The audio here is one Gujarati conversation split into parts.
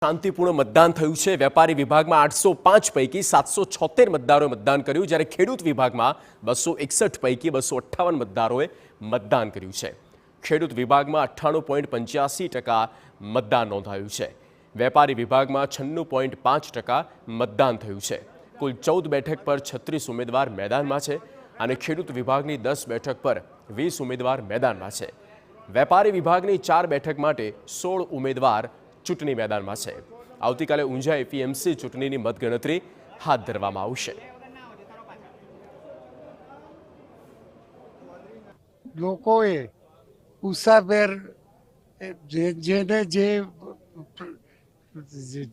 શાંતિપૂર્ણ મતદાન થયું છે। વેપારી વિભાગમાં 805 પૈકી 776 મતદારોએ મતદાન કર્યું, જ્યારે ખેડૂત વિભાગમાં 261 પૈકી 258 મતદારોએ મતદાન કર્યું છે। ખેડૂત વિભાગમાં 98.85% મતદાન નોંધાયું છે। વેપારી વિભાગમાં 96.5% મતદાન થયું છે। કુલ 14 બેઠક પર 36 ઉમેદવાર મેદાનમાં છે અને ખેડૂત વિભાગની 10 બેઠક પર 20 ઉમેદવાર મેદાનમાં છે। વેપારી વિભાગની 4 બેઠક માટે 16 ઉમેદવાર ચૂંટણી મેદાનમાં છે। આવતીકાલે ઊંઝા એપીએમસી ચૂંટણીની મતગણતરી હાથ ધરવામાં આવશે। લોકોએ ઉત્સાહભેર જેને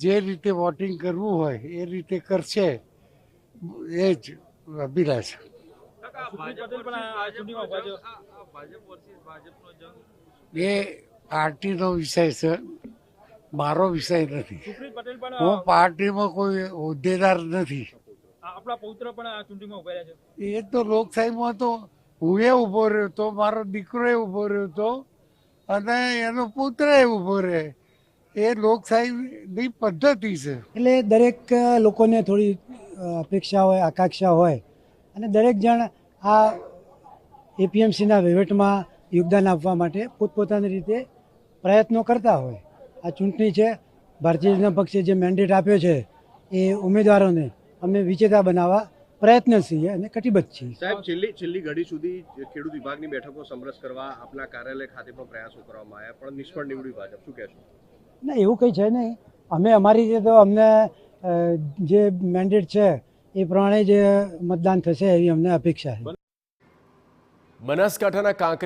જે રીતે વોટિંગ કરવું હોય એ રીતે કરશે, એ જ અભિલાષ। એ પાર્ટીનો વિષય છે, મારો વિષય નથી। હું પાર્ટીમાં કોઈ હોદ્દેદાર નથી। એ તો લોકશાહીમાં તો હું એ ઊભો રહ્યો હતો, મારો દીકરો ઊભો રહ્યો હતો અને એનો પુત્ર ઊભો રહે। એ લોકશાહીની પદ્ધતિ છે। એટલે દરેક લોકોને થોડી અપેક્ષા હોય, આકાંક્ષા હોય અને દરેક જણ આ એપીએમસીના વહીવટમાં યોગદાન આપવા માટે પોતપોતાની રીતે પ્રયત્નો કરતા હોય। આ ચૂંટણી છે, ભારતીય જનતા પક્ષે જે મેન્ડેટ આપ્યો છે એ ઉમેદવારોને અમે વિજેતા બનાવવા પ્રયત્નશીલ અને કટિબદ્ધ છીએ। સાહેબ, છેલ્લી ઘડી સુધી ખેડૂત વિભાગની બેઠકો સમરસ કરવા આપના કાર્યાલય ખાતે પણ પ્રયાસો કરવામાં આવ્યા, પણ નિષ્ફળ નીવડ્યું ભાજપ। શું કહેશો? ના, એવું કંઈ છે નહીં। અમે અમારી રીતે તો અમને જે મેન્ડેટ છે એ પ્રમાણે જ મતદાન થશે એવી અમને અપેક્ષા છે। બનાસકાંઠાના કાંકરેજ